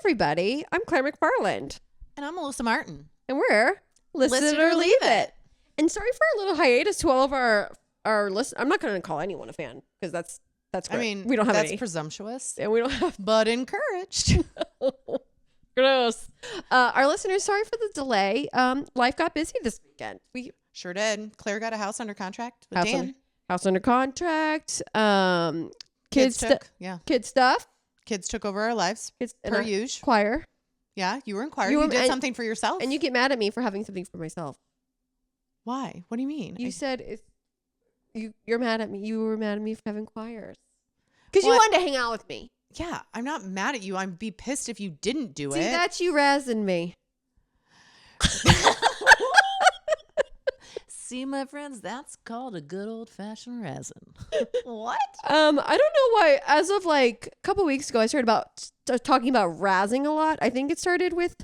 everybody. I'm Claire McFarland. And I'm Melissa Martin. And we're Listen or Leave It. And sorry for our little hiatus to all of our listeners. I'm not going to call anyone a fan because that's great. I mean, we don't have that's any. presumptuous. And we don't have. But encouraged. Gross. Our listeners, sorry for the delay. Life got busy this weekend. We sure did. Claire got a house under contract with Dan. House under contract. Kids stuff. Kids took over our lives. Per usual. Choir. Yeah, you were in choir. You did something for yourself. And you get mad at me for having something for myself. Why? What do you mean? You said you're mad at me. You were mad at me for having choirs. Because you wanted to hang out with me. Yeah, I'm not mad at you. I'd be pissed if you didn't do it. See, that's you razzing me. See, my friends, that's called a good old-fashioned razzing. What? I don't know why. As of like a couple weeks ago, I started talking about razzing a lot. I think it started with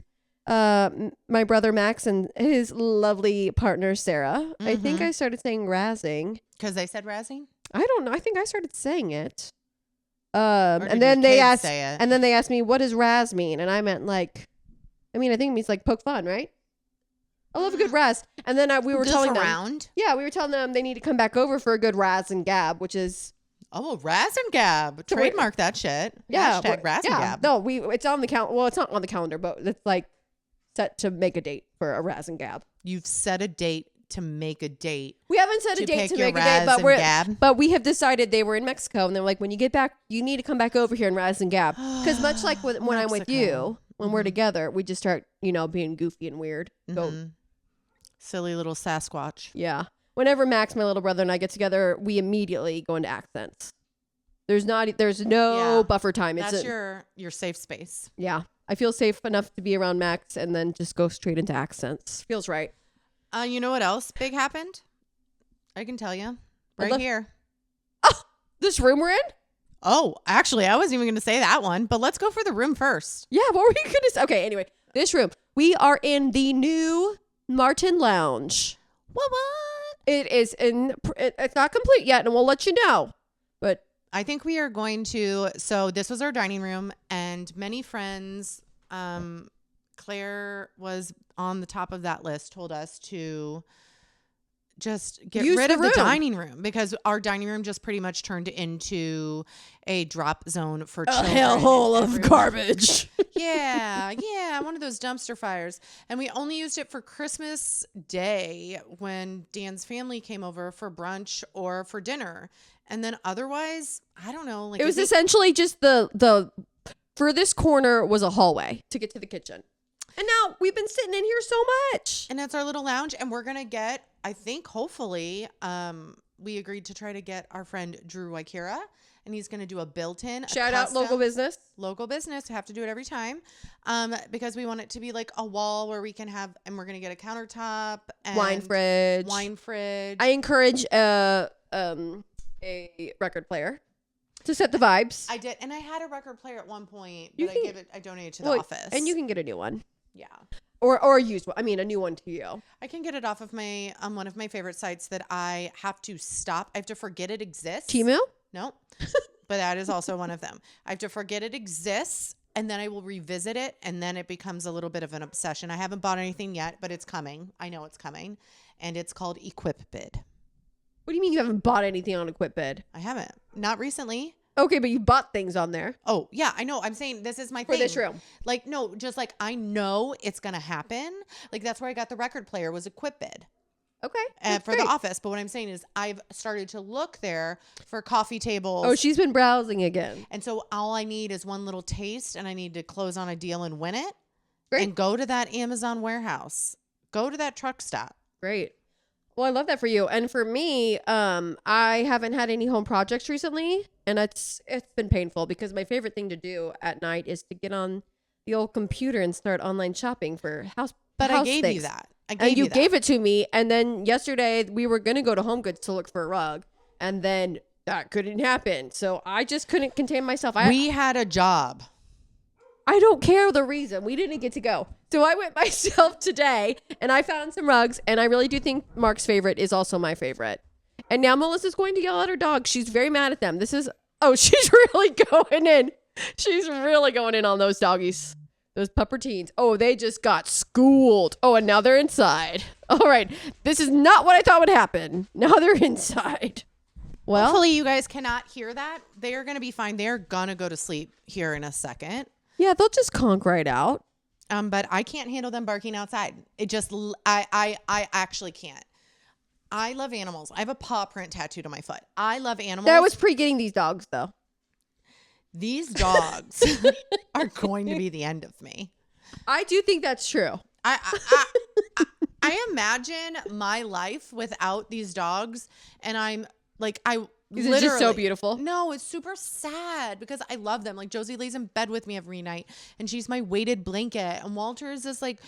my brother Max and his lovely partner Sarah. Mm-hmm. I think I started saying razzing. Because they said razzing? I don't know. I think I started saying it. And then they asked me, what does razz mean? And I meant I think it means like poke fun, right? I love a good razz. And then we were telling them. Yeah, we were telling them they need to come back over for a good razz and gab, which is. Oh, razz and gab. Trademark that shit. Yeah. Hashtag razz and gab. No, it's on the calendar. Well, it's not on the calendar, but it's like set to make a date for a razz and gab. You've set a date to make a date. We haven't set a date to make a date, but we have decided they were in Mexico and they're like, when you get back, you need to come back over here and razz and gab. Because much like when I'm with you, when we're together, we just start, being goofy and weird. Silly little Sasquatch. Yeah. Whenever Max, my little brother, and I get together, we immediately go into accents. There's no buffer time. That's your safe space. Yeah. I feel safe enough to be around Max and then just go straight into accents. Feels right. You know what else big happened? I can tell you. Right here. Oh, this room we're in? Oh, actually, I wasn't even going to say that one, but let's go for the room first. Yeah, what were you going to say? Okay, anyway, this room. We are in the new Martin Lounge. What? It is it's not complete yet, and we'll let you know. But I think we are going to. So this was our dining room, and many friends. Claire was on the top of that list. Told us to just get rid of the dining room because our dining room just pretty much turned into a drop zone for children. A hellhole of garbage. Yeah, one of those dumpster fires. And we only used it for Christmas Day when Dan's family came over for brunch or for dinner. And then otherwise, I don't know. It was essentially just the furthest corner was a hallway to get to the kitchen. And now we've been sitting in here so much. And it's our little lounge. And we're going to get, I think, hopefully, we agreed to try to get our friend Drew Waikira. And he's going to do a built-in. Shout out local business. Local business. Have to do it every time. Because we want it to be like a wall where we can have, and we're going to get a countertop. And wine fridge. I encourage a record player to set the vibes. I did. And I had a record player at one point, but I donated to the office. And you can get a new one. Yeah. Or a used one. I mean, a new one to you. I can get it off of my one of my favorite sites that I have to stop. I have to forget it exists. Temu? No. But that is also one of them. I have to forget it exists, and then I will revisit it, and then it becomes a little bit of an obsession. I haven't bought anything yet, but it's coming. I know it's coming. And it's called EquipBid. What do you mean you haven't bought anything on EquipBid? I haven't. Not recently. Okay, but you bought things on there. Oh, yeah, I know. I'm saying this is my thing. For this room. Like, no, just like I know it's going to happen. Like, that's where I got the record player was EquipBid. Okay. For the office. But what I'm saying is I've started to look there for coffee tables. Oh, she's been browsing again. And so all I need is one little taste and I need to close on a deal and win it. Great. And go to that Amazon warehouse. Go to that truck stop. Great. Well, I love that for you. And for me, I haven't had any home projects recently. And it's been painful because my favorite thing to do at night is to get on the old computer and start online shopping for house. But house I gave things. you that. You gave it to me. And then yesterday we were going to go to Home Goods to look for a rug. And then that couldn't happen. So I just couldn't contain myself. We had a job. I don't care the reason. We didn't get to go. So I went myself today and I found some rugs. And I really do think Mark's favorite is also my favorite. And now Melissa's going to yell at her dog. She's very mad at them. She's really going in. She's really going in on those doggies. Those pupper teens. Oh, they just got schooled. Oh, and now they're inside. All right. This is not what I thought would happen. Now they're inside. Well, hopefully you guys cannot hear that. They are going to be fine. They're going to go to sleep here in a second. Yeah, they'll just conk right out. But I can't handle them barking outside. It just, I actually can't. I love animals. I have a paw print tattooed on my foot. I love animals. That was pre getting these dogs, though. These dogs are going to be the end of me. I do think that's true. I imagine my life without these dogs, and I'm like, Is it just so beautiful? No, it's super sad because I love them. Like Josie lays in bed with me every night and she's my weighted blanket. And Walter is this like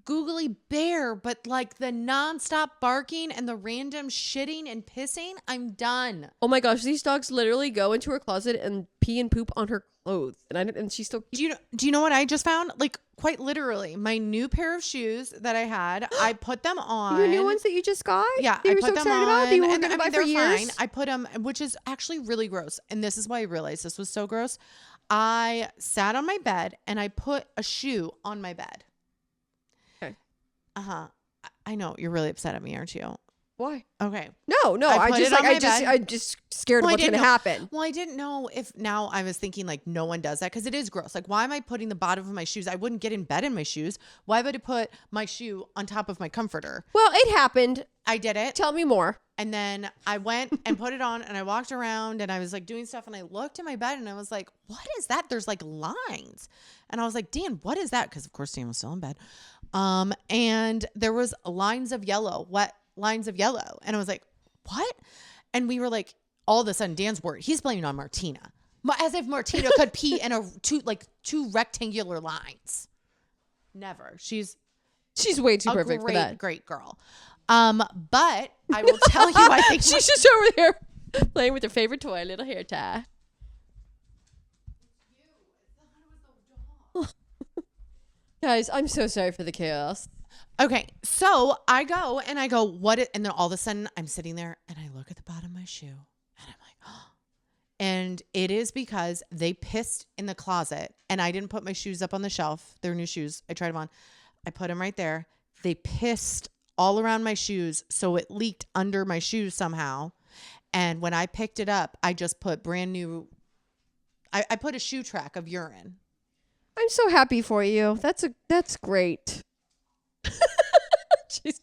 googly bear, but like the nonstop barking and the random shitting and pissing, I'm done. Oh my gosh, these dogs literally go into her closet and pee and poop on her clothes. And she still Do you know what I just found? Like quite literally, my new pair of shoes that I had, I put them on. Your new ones that you just got? Yeah, that I you were put so them excited on. about that you were And going to buy for they're years? fine. I put them, which is actually really gross. And this is why I realized this was so gross. I sat on my bed and I put a shoe on my bed. Okay. I know you're really upset at me, aren't you? Why? Okay. No. I'm just scared of what's going to happen. Well, I didn't know if now I was thinking like no one does that because it is gross. Like, why am I putting the bottom of my shoes? I wouldn't get in bed in my shoes. Why would I put my shoe on top of my comforter? Well, it happened. I did it. Tell me more. And then I went and put it on and I walked around and I was like doing stuff and I looked at my bed and I was like, what is that? There's like lines. And I was like, Dan, what is that? Because of course Dan was still in bed. And there was lines of yellow, wet lines of yellow. And I was like, what? And we were like, all of a sudden Dan's worried. He's blaming on Martina. As if Martina could pee in two rectangular lines. Never. She's way too perfect for that. Great girl. But I will tell you, I think she's just over there playing with her favorite toy, a little hair tie. Guys, I'm so sorry for the chaos. Okay, so I go, and then all of a sudden I'm sitting there and I look at the bottom of my shoe and I'm like, oh. And it is because they pissed in the closet and I didn't put my shoes up on the shelf. They're new shoes. I tried them on. I put them right there. They pissed all around my shoes, so it leaked under my shoes somehow. And when I picked it up, I just put brand new, I put a shoe track of urine. I'm so happy for you. That's great. She's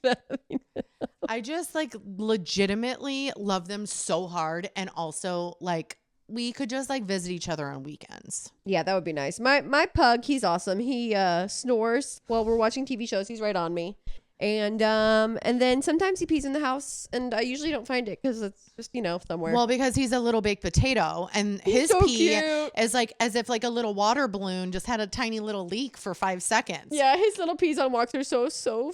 I just like legitimately love them so hard. And also like we could just like visit each other on weekends. Yeah, that would be nice. My pug, he's awesome. He snores while we're watching TV shows. He's right on me. And then sometimes he pees in the house and I usually don't find it because it's just, somewhere. Well, because he's a little baked potato and his so pee cute. is like as if like a little water balloon just had a tiny little leak for 5 seconds. Yeah, his little pees on walks are so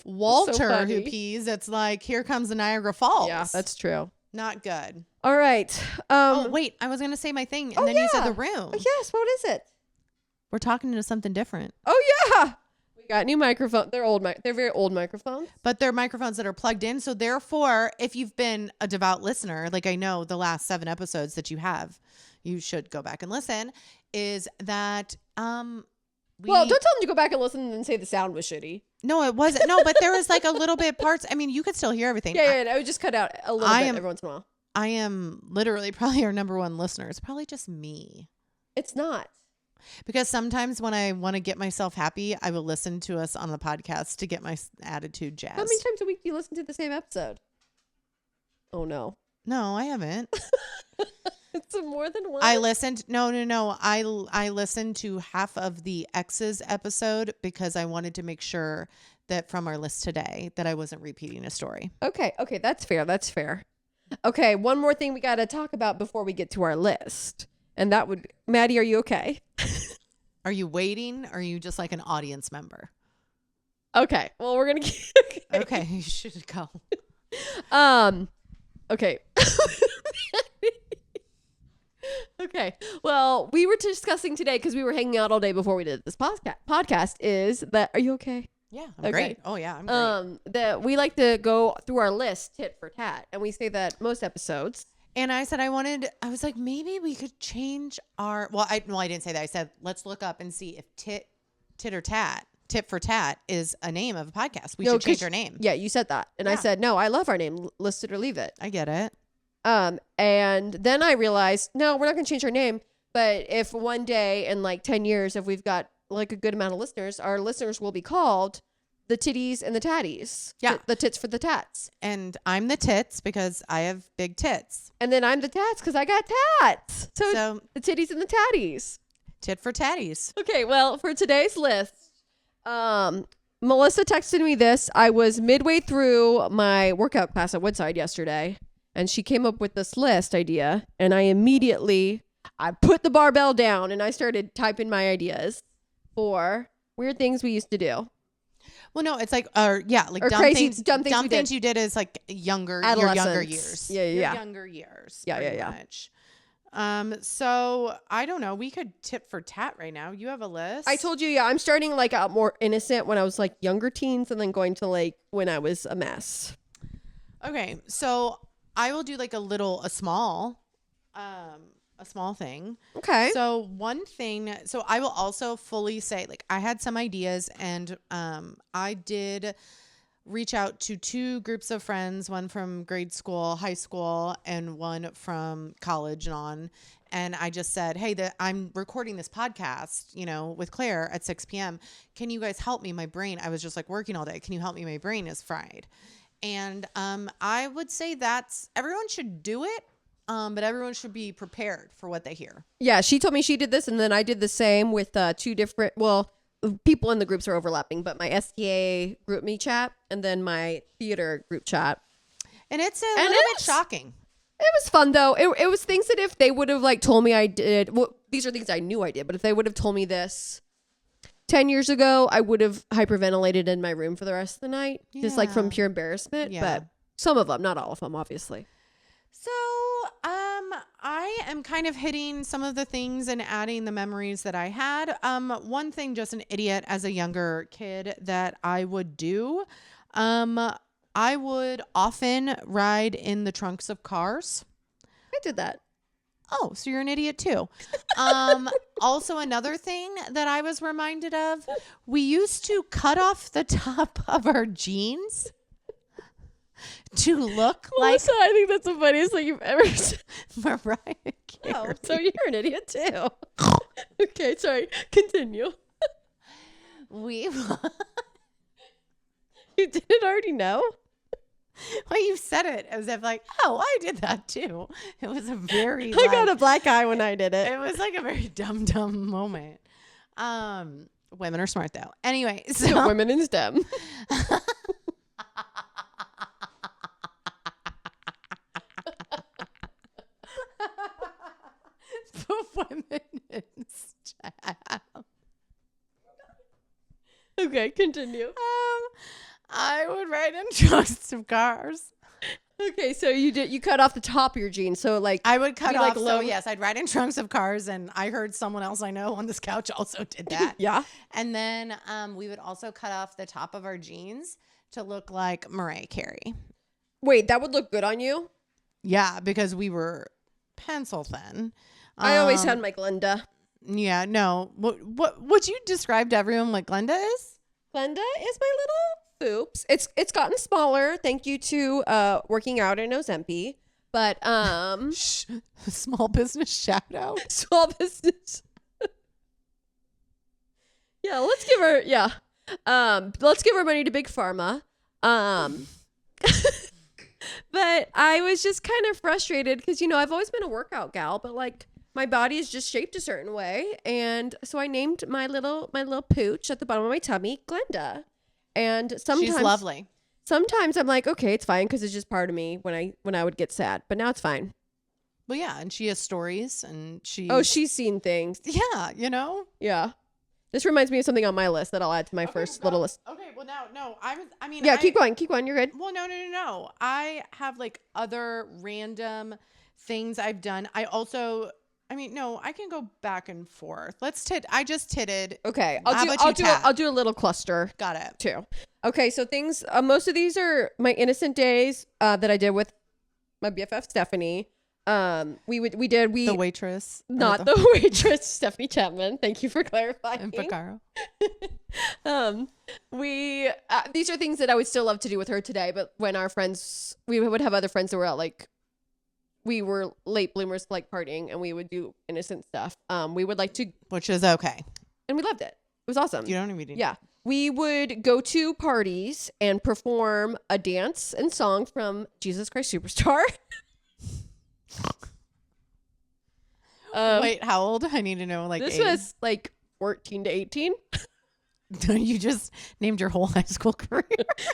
Walter so who pees, it's like here comes the Niagara Falls. Yeah, that's true. Not good. All right. Oh wait, I was gonna say my thing and then you said the room. Yes, what is it? We're talking to something different. Oh yeah. Got new microphones. They're very old microphones. But they're microphones that are plugged in. So therefore, if you've been a devout listener, like I know the last 7 episodes that you have, you should go back and listen, is that well, don't tell them to go back and listen and then say the sound was shitty. No, it wasn't. No, but there was like a little bit parts. I mean, you could still hear everything. Yeah, I would just cut out a little bit every once in a while. I am literally probably our number 1 listener. It's probably just me. It's not. Because sometimes when I want to get myself happy, I will listen to us on the podcast to get my attitude jazzed. How many times a week do you listen to the same episode? Oh, no. No, I haven't. It's more than one. I listened. No. I listened to half of the X's episode because I wanted to make sure that from our list today that I wasn't repeating a story. Okay. That's fair. Okay. One more thing we got to talk about before we get to our list. And that would be, Maddie, are you okay? Are you waiting? Or are you just like an audience member? Okay. Well, we're going to okay. You should go. Okay. Okay. Well, we were discussing today because we were hanging out all day before we did this podcast is that, are you okay? Yeah, I'm great. Oh yeah, I'm great. That we like to go through our list tit for tat. And we say that most episodes. And I said, I was like, maybe we could change our, I didn't say that. I said, let's look up and see if tit Tit or Tat, Tit for Tat is a name of a podcast. We should change our name. Yeah, you said that. And I said, no, I love our name. List it or leave it. I get it. And then I realized, no, we're not going to change our name. But if one day in like 10 years, if we've got like a good amount of listeners, our listeners will be called the Titties and the Tatties. Yeah. The Tits for the Tats. And I'm the Tits because I have big tits. And then I'm the Tats because I got tats. So the Titties and the Tatties. Tit for Tatties. Okay, well, for today's list, Melissa texted me this. I was midway through my workout class at Woodside yesterday, and she came up with this list idea, and I put the barbell down, and I started typing my ideas for weird things we used to do. Well, no, it's like, or dumb things you did as like your younger years. Yeah. Your younger years. Yeah. Much. So I don't know. We could Tit for Tat right now. You have a list. I told you, I'm starting like out more innocent when I was like younger teens, and then going to like when I was a mess. Okay, so I will do like a small thing. Okay. So one thing, so I will also fully say, like, I had some ideas, and I did reach out to 2 groups of friends, one from grade school, high school, and one from college and on. And I just said, hey, I'm recording this podcast, with Claire at 6 p.m. Can you guys help me? My brain, I was just like working all day. Can you help me? My brain is fried. And I would say everyone should do it. But everyone should be prepared for what they hear. Yeah, she told me she did this, and then I did the same with 2 different, people in the groups are overlapping, but my STA group me chat and then my theater group chat. And it's a little bit shocking. It was fun, though. It was things that if they would have told me I did, these are things I knew I did, but if they would have told me this 10 years ago, I would have hyperventilated in my room for the rest of the night, just from pure embarrassment. Yeah. But some of them, not all of them, obviously. So, I am kind of hitting some of the things and adding the memories that I had. One thing, just an idiot as a younger kid that I would do, I would often ride in the trunks of cars. I did that. Oh, so you're an idiot too. Also, another thing that I was reminded of, we used to cut off the top of our jeans to look like. So I think that's the funniest thing you've ever said. Mariah Carey. Oh, so you're an idiot too. Okay, sorry. Continue. You didn't already know? Well, you said it as if like, oh, I did that too. It was a very. I got a black eye when I did it. It was like a very dumb moment. Women are smart though. Anyway, so women in STEM. Women in STEM. Okay, continue. I would ride in trunks of cars. Okay, so you cut off the top of your jeans. So like I would cut off. So yes, I'd ride in trunks of cars, and I heard someone else I know on this couch also did that. Yeah. And then we would also cut off the top of our jeans to look like Mariah Carey. Wait, that would look good on you? Yeah, because we were pencil thin. I always had my Glenda. Yeah, no. What you described to everyone what Glenda is? Glenda is my little oops. It's gotten smaller thank you to working out in Ozempic. But small business shout out. Small business. Let's give her money to Big Pharma. But I was just kind of frustrated because I've always been a workout gal, but like my body is just shaped a certain way, and so I named my little pooch at the bottom of my tummy Glenda. And sometimes she's lovely. Sometimes I'm like, okay, it's fine because it's just part of me when I would get sad, but now it's fine. Well, yeah, and she has stories, and she's seen things. Yeah, Yeah. This reminds me of something on my list that I'll add to my first little list. Okay, well now, no, I mean. Yeah, keep going, you're good. Well, no. I have like other random things I've done. I can go back and forth. I just titted. Okay, I'll do a little cluster. Got it. Too. Okay, so things, most of these are my innocent days that I did with my BFF Stephanie. The waitress. Not the waitress, Stephanie Chapman. Thank you for clarifying. And Picaro. These are things that I would still love to do with her today, but when our friends, we would have other friends that were out, like, we were late bloomers, like partying, and we would do innocent stuff. We would like to, which is okay, and we loved it. It was awesome. You don't even. Yeah, we would go to parties and perform a dance and song from Jesus Christ Superstar. Wait, how old? I need to know. Like, this was like 14 to 18. You just named your whole high school career.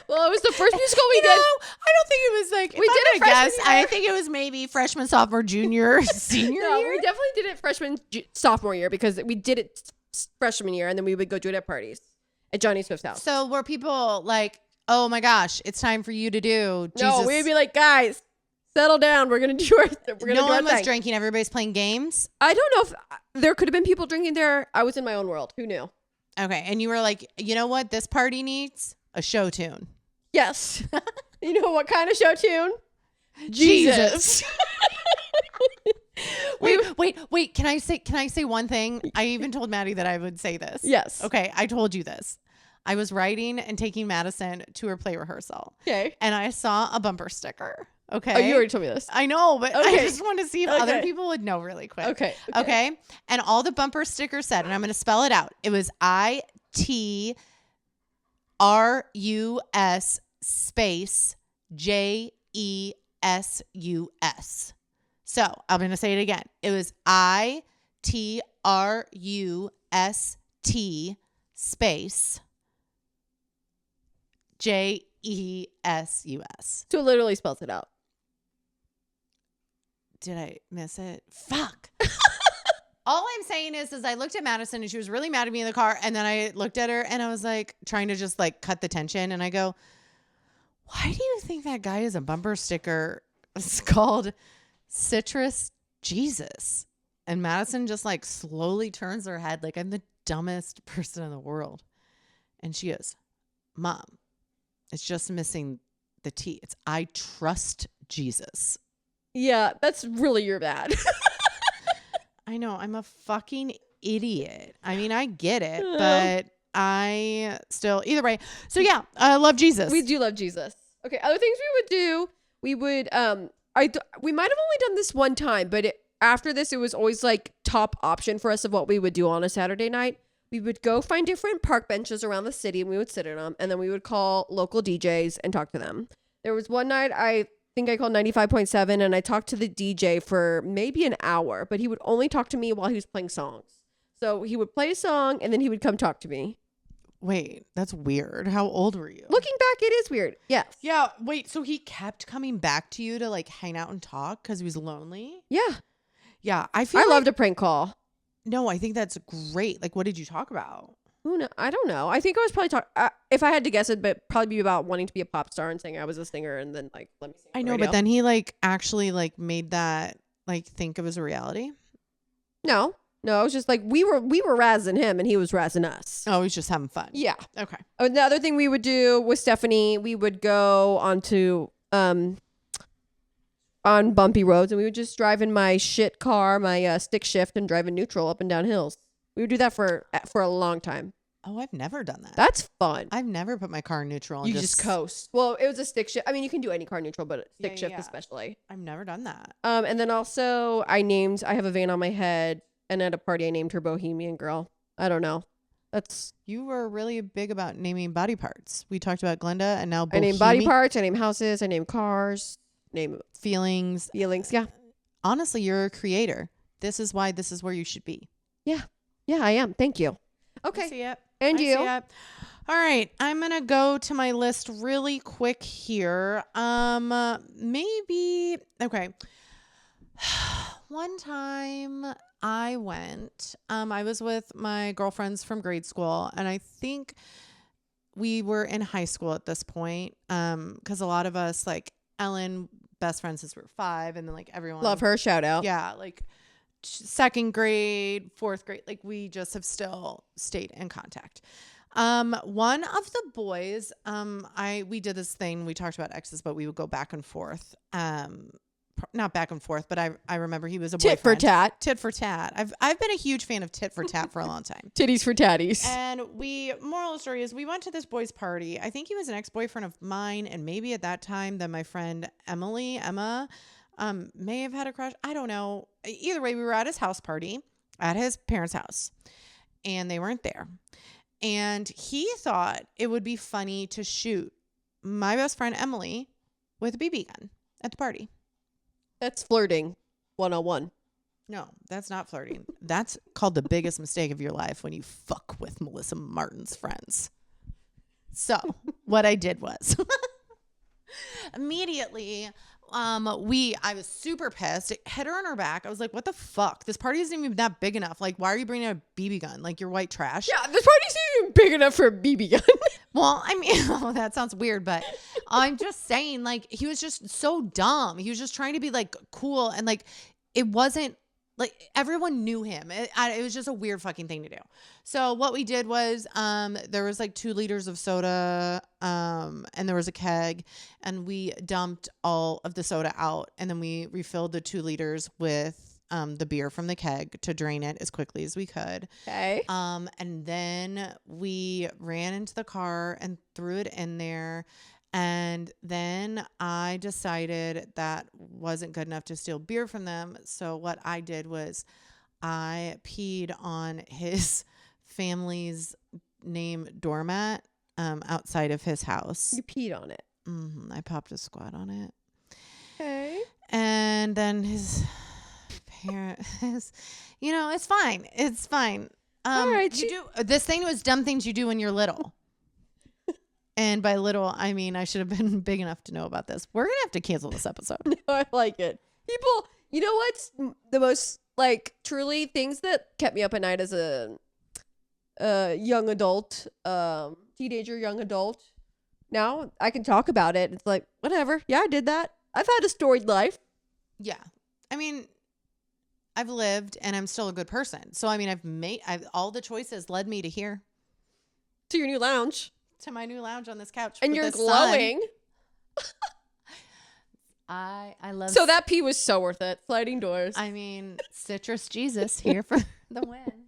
Well, it was the first musical we did. I don't think it was like, we did it freshman year. I think it was maybe freshman, sophomore, junior, senior year. We definitely did it freshman, sophomore year, because we did it freshman year, and then we would go do it at parties at Johnny Swift's house. So were people like, oh my gosh, it's time for you to do Jesus? No, we'd be like, guys, settle down. We're going to do our thing. No one was drinking. Everybody's playing games. I don't know if there could have been people drinking there. I was in my own world. Who knew? Okay. And you were like, you know what? This party needs a show tune. Yes. You know what kind of show tune? Jesus. Wait. Can I say one thing? I even told Maddie that I would say this. Yes. Okay. I told you this. I was writing and taking Madison to her play rehearsal. Okay. And I saw a bumper sticker. Okay. Oh, you already told me this. I know, but okay. I just want to see if other people would know really quick. Okay. And all the bumper stickers said, and I'm going to spell it out. It was ITRUS space JESUS. So I'm going to say it again. It was ITRUST space JESUS. So it literally spells it out. Did I miss it? Fuck. All I'm saying is I looked at Madison and she was really mad at me in the car. And then I looked at her and I was like trying to just like cut the tension. And I go, why do you think that guy has a bumper sticker? It's called Citrus Jesus. And Madison just like slowly turns her head like I'm the dumbest person in the world. And she goes, Mom, it's just missing the T. It's I trust Jesus. Yeah, that's really your bad. I know. I'm a fucking idiot. I mean, I get it, but I still, either way. So yeah, I love Jesus. We do love Jesus. Okay. Other things we would do, we might have only done this one time, but after this, it was always like top option for us of what we would do on a Saturday night. We would go find different park benches around the city and we would sit in them. And then we would call local DJs and talk to them. There was one night I think I called 95.7 and I talked to the DJ for maybe an hour, but he would only talk to me while he was playing songs. So he would play a song and then he would come talk to me. Wait, that's weird. How old were you? Looking back, it is weird. Yes. Yeah. Wait, so he kept coming back to you to like hang out and talk because he was lonely? Yeah. Yeah. I loved a prank call. No, I think that's great. Like, what did you talk about? I don't know. I think I was probably talking, if I had to guess it, but probably be about wanting to be a pop star and saying I was a singer and then like, let me sing. I know, but then he like actually like made that like think it was a reality. No, it was just like we were razzing him and he was razzing us. Oh, he's just having fun. Yeah. Okay. The other thing we would do with Stephanie, we would go onto on bumpy roads and we would just drive in my shit car, my stick shift, and drive in neutral up and down hills. We would do that for a long time. Oh, I've never done that. That's fun. I've never put my car in neutral. And you just coast. Well, it was a stick shift. I mean, you can do any car neutral, but stick shift especially. I've never done that. And then also I have a vein on my head, and at a party I named her Bohemian Girl. I don't know. You were really big about naming body parts. We talked about Glenda, and now Bohemian. I name body parts. I name houses. I name cars. Name feelings. Yeah. Honestly, you're a creator. This is why this is where you should be. Yeah. Yeah, I am. Thank you. Okay. I see it. And you. All right. I'm going to go to my list really quick here. Maybe. Okay. One time I went, I was with my girlfriends from grade school, and I think we were in high school at this point. Cause a lot of us, like Ellen, best friends since we were 5, and then like everyone. Love her. Shout out. Yeah. Like 2nd grade, 4th grade, like we just have still stayed in contact. One of the boys, we did this thing, we talked about exes, but we would go back and forth, not back and forth, but I remember he was a tit boyfriend. for tat. Tit for tat. I've been a huge fan of tit for tat for a long time. Titties for tatties. And moral of the story is we went to this boy's party. I think he was an ex-boyfriend of mine, and maybe at that time then my friend Emma may have had a crush. I don't know. Either way, we were at his house party at his parents' house, and they weren't there. And he thought it would be funny to shoot my best friend Emily with a BB gun at the party. That's flirting 101. No, that's not flirting. That's called the biggest mistake of your life when you fuck with Melissa Martin's friends. So what I did was immediately I was super pissed. It hit her on her back. I was like, what the fuck? This party isn't even that big enough. Like, why are you bringing a BB gun? Like, you're white trash. Yeah, this party's not even big enough for a BB gun. Well, I mean, oh, that sounds weird, but I'm just saying, like, he was just so dumb. He was just trying to be like cool, and like it wasn't like everyone knew him. It was just a weird fucking thing to do. So what we did was there was like 2 liters of soda and there was a keg, and we dumped all of the soda out, and then we refilled the 2 liters with the beer from the keg to drain it as quickly as we could. Okay. And then we ran into the car and threw it in there. And then I decided that wasn't good enough to steal beer from them. So what I did was I peed on his family's name doormat outside of his house. You peed on it. Mm-hmm. I popped a squat on it. Okay. And then his parents, it's fine. It's fine. All right. This thing was dumb things you do when you're little. And by little, I mean, I should have been big enough to know about this. We're going to have to cancel this episode. No, I like it. People, you know what's the most, like, truly things that kept me up at night as a young adult, teenager, young adult. Now I can talk about it. It's like, whatever. Yeah, I did that. I've had a storied life. Yeah. I mean, I've lived and I'm still a good person. So, I mean, all the choices led me to here. To your new lounge. To my new lounge on this couch. And you're glowing. I love. So that pee was so worth it. Sliding doors. I mean, Citrus Jesus here for the win.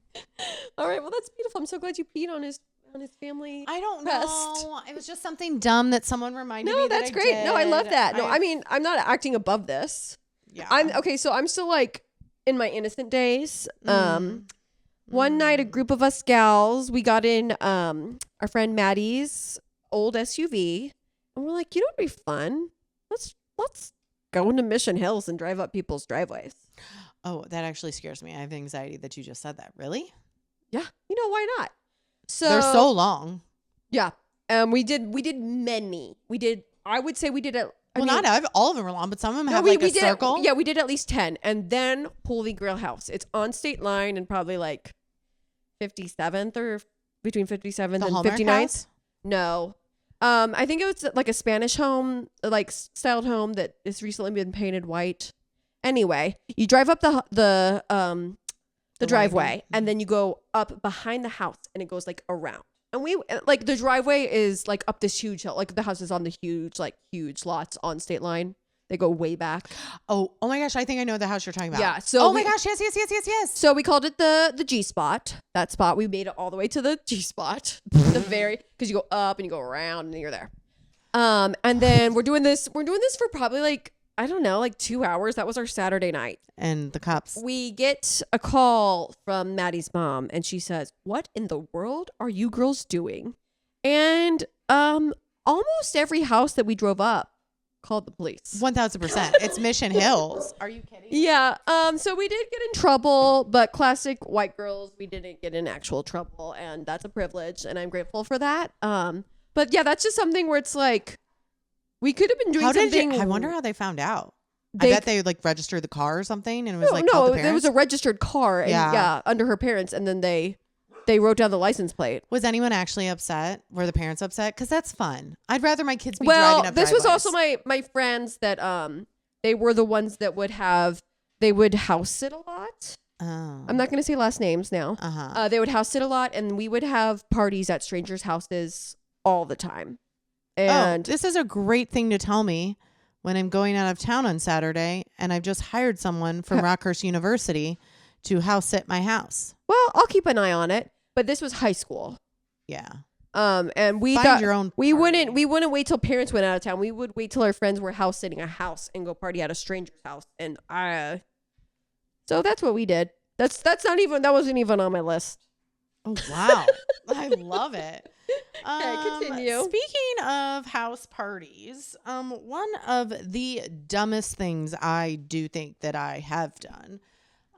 All right. Well, that's beautiful. I'm so glad you peed on his family. I don't rest. know. It was just something dumb that someone reminded me. No, that's great. Did. No, I love that. No, I mean, I'm not acting above this. Yeah. I'm okay. So I'm still like in my innocent days. One night, a group of us gals, we got in our friend Maddie's old SUV, and we're like, you know, it'd be fun. Let's go into Mission Hills and drive up people's driveways. Oh, that actually scares me. I have anxiety that you just said that. Really? Yeah. You know, why not? So they're so long. Yeah. We did many. I would say we did it. Not all of them are long, but some of them have like a circle. Yeah, we did at least 10. And then Holy Grail House. It's on State Line and probably like 57th or between 57th and 59th. House? No. I think it was like a Spanish home, like styled home that has recently been painted white. Anyway, you drive up the driveway, and then you go up behind the house, and it goes like around. And we like the driveway is like up this huge hill. Like the house is on the huge lots on State Line. They go way back. Oh my gosh. I think I know the house you're talking about. Yeah. So my gosh. Yes. So we called it the G spot. That spot. We made it all the way to the G spot. Because you go up and you go around and you're there. And then we're doing this for probably like, I don't know, like 2 hours. That was our Saturday night. And the cops. We get a call from Maddie's mom, and she says, "What in the world are you girls doing?" And almost every house that we drove up called the police. 1000%. It's Mission Hills. Are you kidding? Yeah. So we did get in trouble, but classic white girls, we didn't get in actual trouble, and that's a privilege, and I'm grateful for that. But yeah, that's just something where it's like we could have been doing something. I wonder how they found out. I bet they like registered the car or something, and it was called the parents? There was a registered car, and under her parents, and then they wrote down the license plate. Was anyone actually upset? Were the parents upset? Because that's fun. I'd rather my kids be driving up this driveways. was also my friends that they were the ones that would house sit a lot. Oh. I'm not going to say last names now. They would house sit a lot, and we would have parties at strangers' houses all the time. And this is a great thing to tell me when I'm going out of town on Saturday and I've just hired someone from Rockhurst University to house sit my house. Well, I'll keep an eye on it. But this was high school. Yeah. And we Find your own we party. wouldn't wait till parents went out of town. We would wait till our friends were house sitting a house and go party at a stranger's house. And so that's what we did. That wasn't even on my list. Oh wow. I love it. Continue. Speaking of house parties, one of the dumbest things I do think that I have done.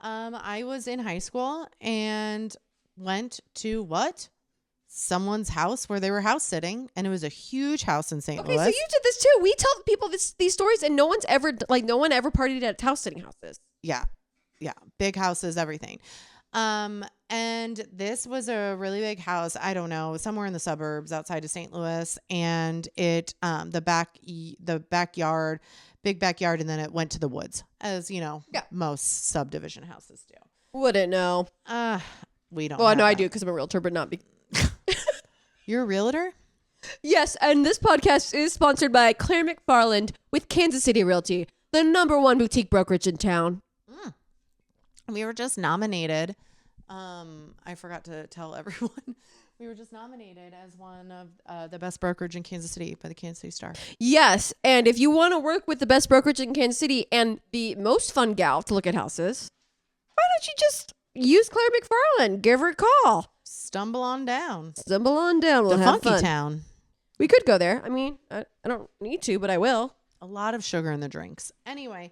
I was in high school and went to someone's house where they were house sitting, and it was a huge house in St. Louis. Okay, so you did this too. We tell people these stories, and no one ever partied at house sitting houses. Yeah, big houses, everything. And this was a really big house. I don't know, somewhere in the suburbs outside of St. Louis, and it the backyard, big backyard, and then it went to the woods, as most subdivision houses do. Wouldn't know. We don't. Well, no, I do because I'm a realtor, but not. You're a realtor? Yes, and this podcast is sponsored by Claire McFarland with Kansas City Realty, the #1 boutique brokerage in town. We were just nominated. I forgot to tell everyone. We were just nominated as one of the best brokerage in Kansas City by the Kansas City Star. Yes, and if you want to work with the best brokerage in Kansas City and the most fun gal to look at houses, why don't you just use Claire McFarland? Give her a call. Stumble on down. We'll the have funky fun. town. We could go there. I mean, I don't need to, but I will. A lot of sugar in the drinks. Anyway,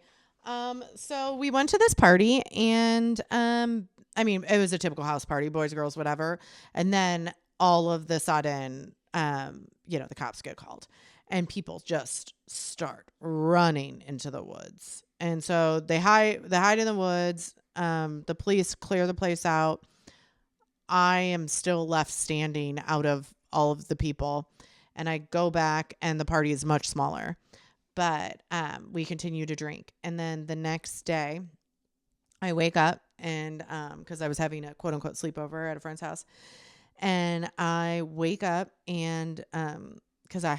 so we went to this party, and I mean, it was a typical house party, boys, girls, whatever. And then all of the sudden, the cops get called, and people just start running into the woods. And so they hide in the woods. The police clear the place out. I am still left standing out of all of the people, and I go back, and the party is much smaller, but we continue to drink. And then the next day I wake up, and because I was having a quote unquote sleepover at a friend's house, and I wake up, and because I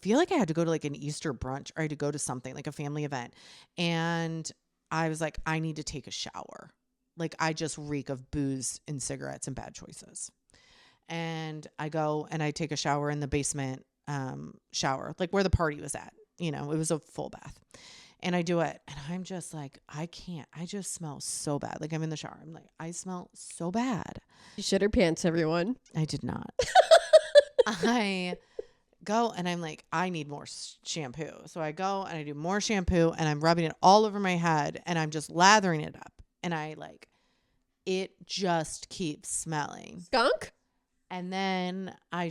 feel like I had to go to like an Easter brunch, or I had to go to something like a family event, and I was like, I need to take a shower. Like, I just reek of booze and cigarettes and bad choices. And I go and I take a shower in the basement shower, like where the party was at. It was a full bath. And I do it. And I'm just like, I can't. I just smell so bad. Like, I'm in the shower. I'm like, I smell so bad. You shit her pants, everyone. I did not. I go and I'm like, I need more shampoo. So I go and I do more shampoo, and I'm rubbing it all over my head, and I'm just lathering it up. And it just keeps smelling. Skunk? And then I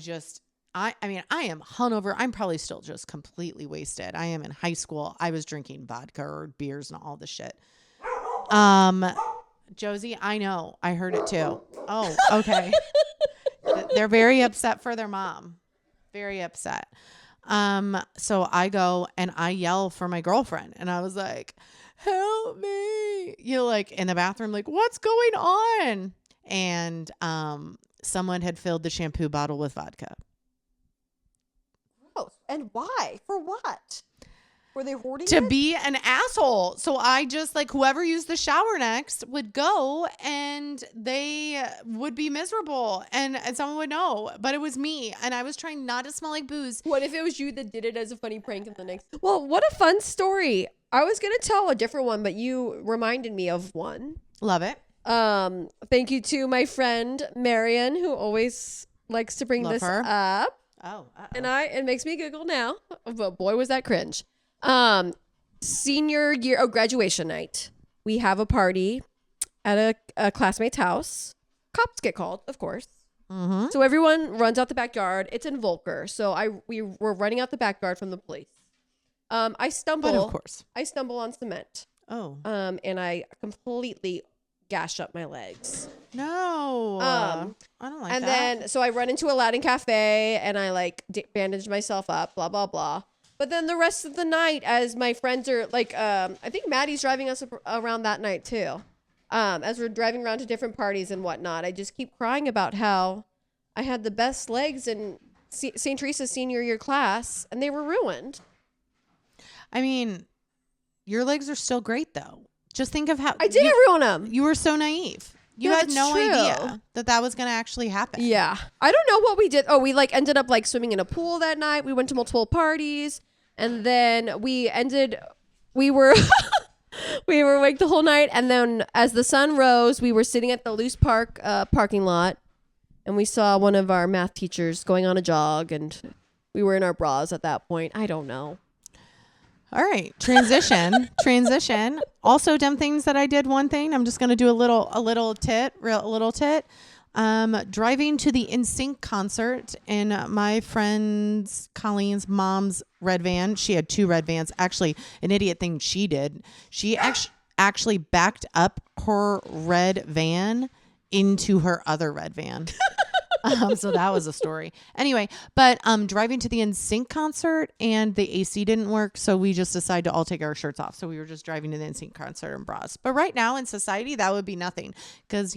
am hungover. I'm probably still just completely wasted. I am in high school. I was drinking vodka or beers and all this shit. Josie, I know. I heard it too. Oh, okay. They're very upset for their mom. Very upset. So I go and I yell for my girlfriend, and I was like, help me. Like in the bathroom, like, what's going on? And someone had filled the shampoo bottle with vodka. Gross. And why? For what? Were they hoarding to it? Be an asshole. So I just, like, whoever used the shower next would go, and they would be miserable, and someone would know, but it was me, and I was trying not to smell like booze. What if it was you that did it as a funny prank in the next? Well, what a fun story. I was going to tell a different one, but you reminded me of one. Love it. Thank you to my friend Marion, who always likes to bring Love this her. up. Oh, and it makes me giggle now, but boy, was that cringe. Senior year, graduation night. We have a party at a classmate's house. Cops get called, of course. Mm-hmm. So everyone runs out the backyard. It's in Volker. So we were running out the backyard from the police. I stumble. But of course. I stumble on cement. Oh. And I completely gash up my legs. No. I don't like that. And then, so I run into a Latin cafe, and I bandage myself up, blah, blah, blah. But then the rest of the night, as my friends are I think Maddie's driving us around that night too. As we're driving around to different parties and whatnot, I just keep crying about how I had the best legs in St. Teresa's senior year class, and they were ruined. I mean, your legs are still great though. Just think of how I did ruin them. You were so naive. You had no idea that was going to actually happen. Yeah. I don't know what we did. Oh, we like ended up like swimming in a pool that night. We went to multiple parties, and then we were we were awake the whole night, and then as the sun rose, we were sitting at the Loose Park parking lot, and we saw one of our math teachers going on a jog, and we were in our bras at that point. I don't know. All right. Transition. Also dumb things that I did. One thing, I'm just going to do a little tit. Driving to the NSYNC concert in my friend's Colleen's mom's red van. She had 2 red vans. Actually, an idiot thing she did. She actually backed up her red van into her other red van. So that was a story. Anyway, but driving to the NSYNC concert and the AC didn't work, so we just decided to all take our shirts off. So we were just driving to the NSYNC concert in bras. But right now in society, that would be nothing because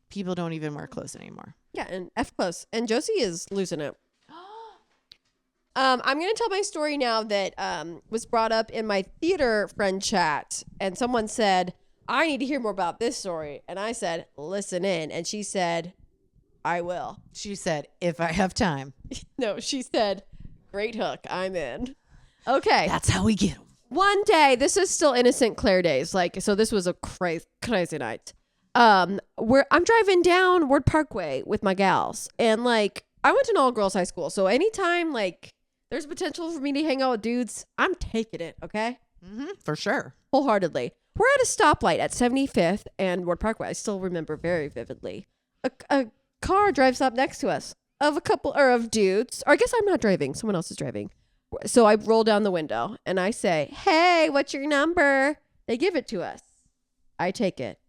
people don't even wear clothes anymore. Yeah, and F clothes. And Josie is losing it. I'm going to tell my story now that was brought up in my theater friend chat, and someone said, "I need to hear more about this story," and I said, "Listen in," and she said, "I will." She said, "If I have time." No, she said, "Great hook. I'm in." Okay. That's how we get them. One day, this is still innocent Claire days. So this was a crazy night. I'm driving down Ward Parkway with my gals. And I went to an all girls high school. So anytime there's potential for me to hang out with dudes, I'm taking it. Okay. Mm-hmm, for sure. Wholeheartedly. We're at a stoplight at 75th and Ward Parkway. I still remember very vividly. A car drives up next to us of dudes, or I guess I'm not driving, someone else is driving. So I roll down the window and I say, "Hey, what's your number?" They give it to us. I take it.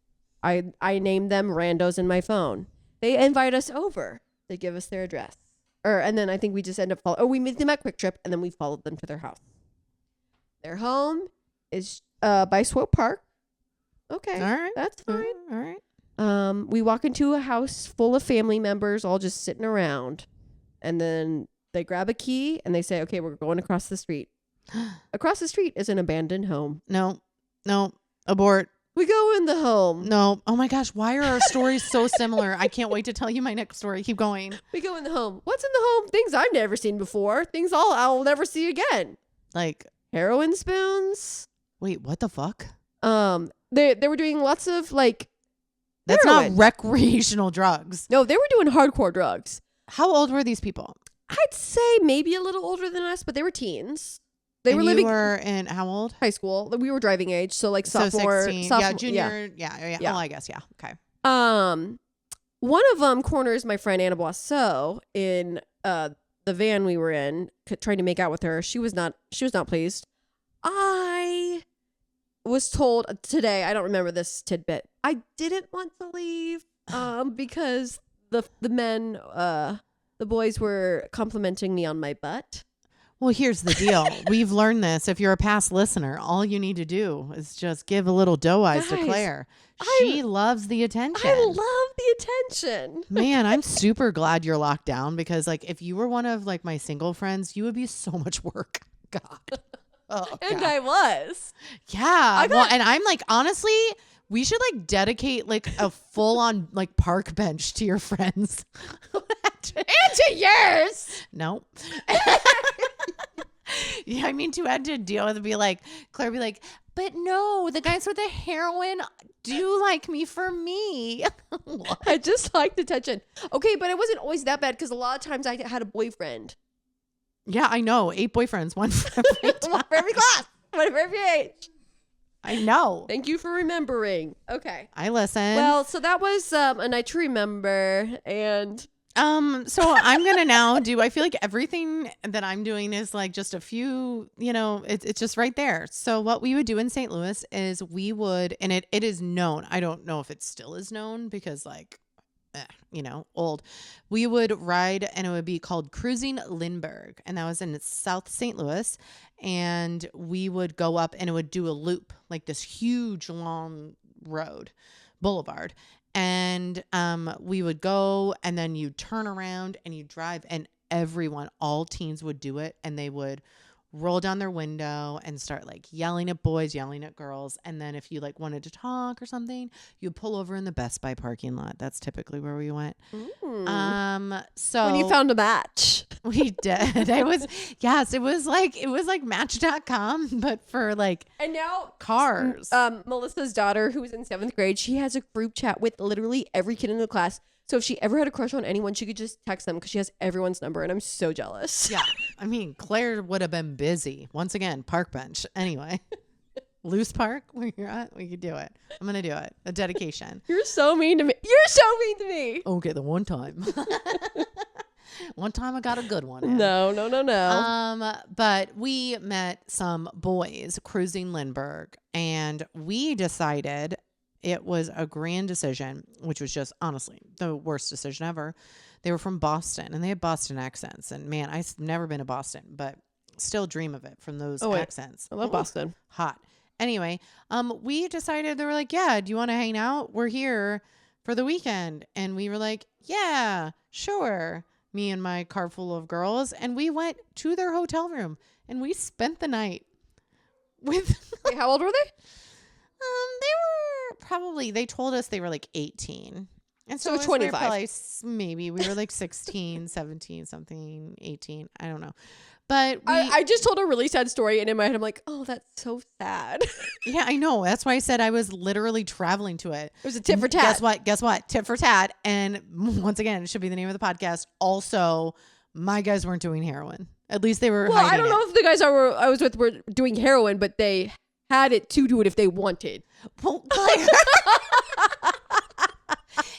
I name them randos in my phone. They invite us over. They give us their address, and then I think we just end up we meet them at Quick Trip, and then we followed them to their house. Their home is by Swope Park. Okay, all right, that's fine. All right. We walk into a house full of family members all just sitting around, and then they grab a key and they say, "Okay, we're going across the street." Across the street is an abandoned home. No, abort. We go in the home. No. Oh my gosh, why are our stories so similar? I can't wait to tell you my next story. Keep going. We go in the home. What's in the home? Things I've never seen before. Things I'll never see again. Like heroin spoons. Wait, what the fuck? They were doing lots of That's heroin. Not recreational drugs. No, they were doing hardcore drugs. How old were these people? I'd say maybe a little older than us, but they were teens. They were living. You were in how old? High school. We were driving age, so sophomore, 16. sophomore, yeah, junior. Yeah. Oh, I guess okay. One of them corners my friend Anna Boisseau in the van we were in, trying to make out with her. She was not pleased. I was told today, I don't remember this tidbit, I didn't want to leave because the men, the boys were complimenting me on my butt. Well, here's the deal. We've learned this. If you're a past listener, all you need to do is just give a little doe eyes to Claire. She loves the attention. I love the attention. Man, I'm super glad you're locked down because if you were one of my single friends, you would be so much work. God. Oh, and God. I was. Yeah. And I'm honestly, we should dedicate a full on park bench to your friends. And to yours. No. Yeah, I mean to add to deal with Claire be like, but no, the guys with the heroin do like me for me. I just liked attention. Okay, but it wasn't always that bad because a lot of times I had a boyfriend. Yeah, I know. 8 boyfriends, one for every one for every class, one for every age. I know. Thank you for remembering. Okay. I listen. Well, so that was a night to remember, and so I'm gonna now do. I feel like everything that I'm doing is just a few. It's just right there. So what we would do in St. Louis is we would, and it is known. I don't know if it still is known because old. We would ride, and it would be called Cruising Lindbergh, and that was in South St. Louis. And we would go up, and it would do a loop, this huge long boulevard. And we would go, and then you turn around and you drive, and everyone, all teens would do it, and they would roll down their window and start like yelling at boys, yelling at girls. And then if you like wanted to talk or something, you pull over in the Best Buy parking lot. That's typically where we went. So when you found a match, we did. It was like Match.com, but for like, and now cars. Melissa's daughter, who was in 7th grade, she has a group chat with literally every kid in the class. So if she ever had a crush on anyone, she could just text them because she has everyone's number, and I'm so jealous. Yeah. I mean, Claire would have been busy. Once again, park bench. Anyway, Loose Park, where you're at, we could do it. I'm going to do it. A dedication. You're so mean to me. You're so mean to me. Okay, the one time. One time I got a good one in. No. But we met some boys cruising Lindbergh, and we decided it was a grand decision, which was just honestly the worst decision ever. They were from Boston and they had Boston accents. And man, I've never been to Boston, but still dream of it from those accents. I love Boston. Hot. Anyway, we decided, they were like, yeah, do you want to hang out? We're here for the weekend. And we were like, yeah, sure. Me and my car full of girls. And we went to their hotel room and we spent the night with. Wait, how old were they? They told us they were like 18. And so 25. Maybe we were like 16, 17, something, 18. I don't know. But I just told a really sad story, and in my head I'm like, oh, that's so sad. Yeah, I know. That's why I said I was literally traveling to it. It was a tit for tat. Guess what? Tit for tat. And once again, it should be the name of the podcast. Also, my guys weren't doing heroin. At least they were. Well, I don't know if the guys I was with were doing heroin, but they had it to do it if they wanted. Well, Claire.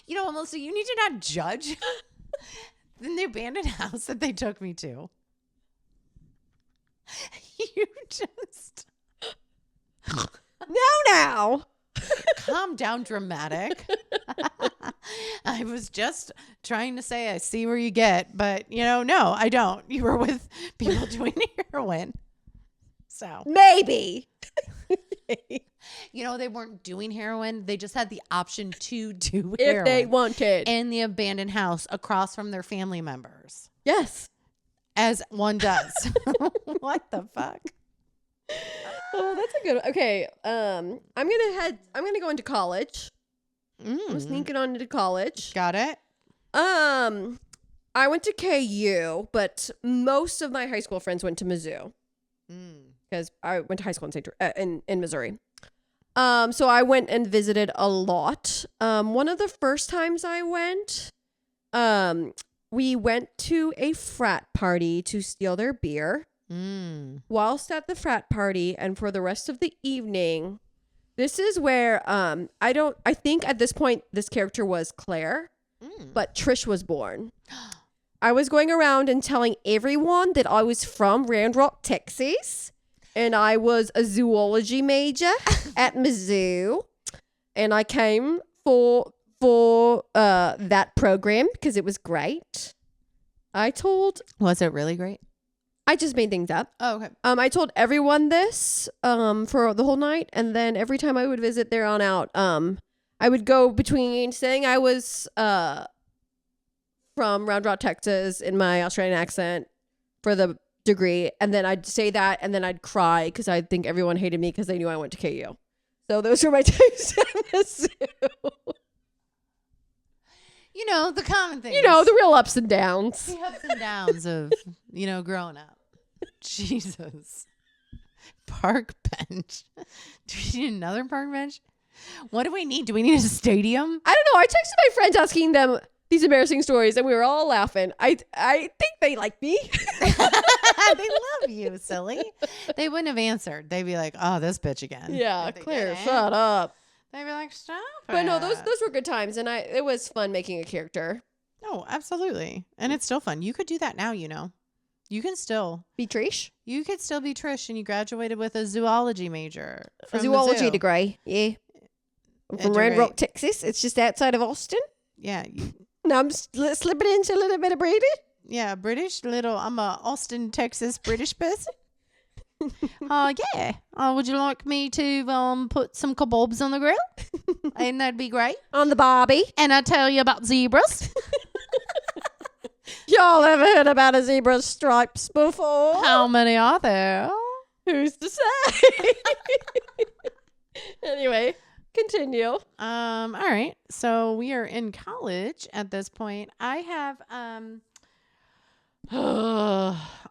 You know, Melissa, you need to not judge. In the abandoned house that they took me to. You just. Now. Calm down, dramatic. I was just trying to say I see where you get, but no, I don't. You were with people doing heroin. So maybe. They weren't doing heroin. They just had the option to do if heroin they wanted in the abandoned house across from their family members. Yes. As one does. What the fuck? Oh, that's a good. Okay. I'm gonna go into college. I'm sneaking on into college. Got it. I went to KU, but most of my high school friends went to Mizzou. Because I went to high school in Missouri. So I went and visited a lot. One of the first times I went, we went to a frat party to steal their beer. Whilst at the frat party, and for the rest of the evening, this is where I think at this point this character was Claire, but Trish was born. I was going around and telling everyone that I was from Round Rock, Texas. And I was a zoology major at Mizzou. And I came for that program because it was great. Was it really great? I just made things up. Oh, okay. I told everyone this for the whole night. And then every time I would visit there on out, I would go between saying I was from Round Rock, Texas in my Australian accent for the degree, and then I'd say that, and then I'd cry because I think everyone hated me because they knew I went to KU. So those were my times at Mizzou. The common things. The real ups and downs. The ups and downs of growing up. Jesus. Park bench. Do we need another park bench? What do we need? Do we need a stadium? I don't know. I texted my friends asking them these embarrassing stories, and we were all laughing. I think they like me. They love you, silly. They wouldn't have answered. They'd be like, "Oh, this bitch again." Yeah, Claire, shut up. They'd be like, "Stop." But no, those were good times, and it was fun making a character. Oh, absolutely, and it's still fun. You could do that now. You can still be Trish. You could still be Trish, and you graduated with a zoology major. A zoology degree, yeah. I'm from Round Rock, Texas. It's just outside of Austin. Yeah. Now I'm slipping into a little bit of British. Yeah, British. I'm a Austin, Texas British person. Yeah. Would you like me to put some kebabs on the grill? And that'd be great. On the barbie. And I tell you about zebras. Y'all ever heard about a zebra's stripes before? How many are there? Who's to say? Anyway, continue. All right. So we are in college at this point. I have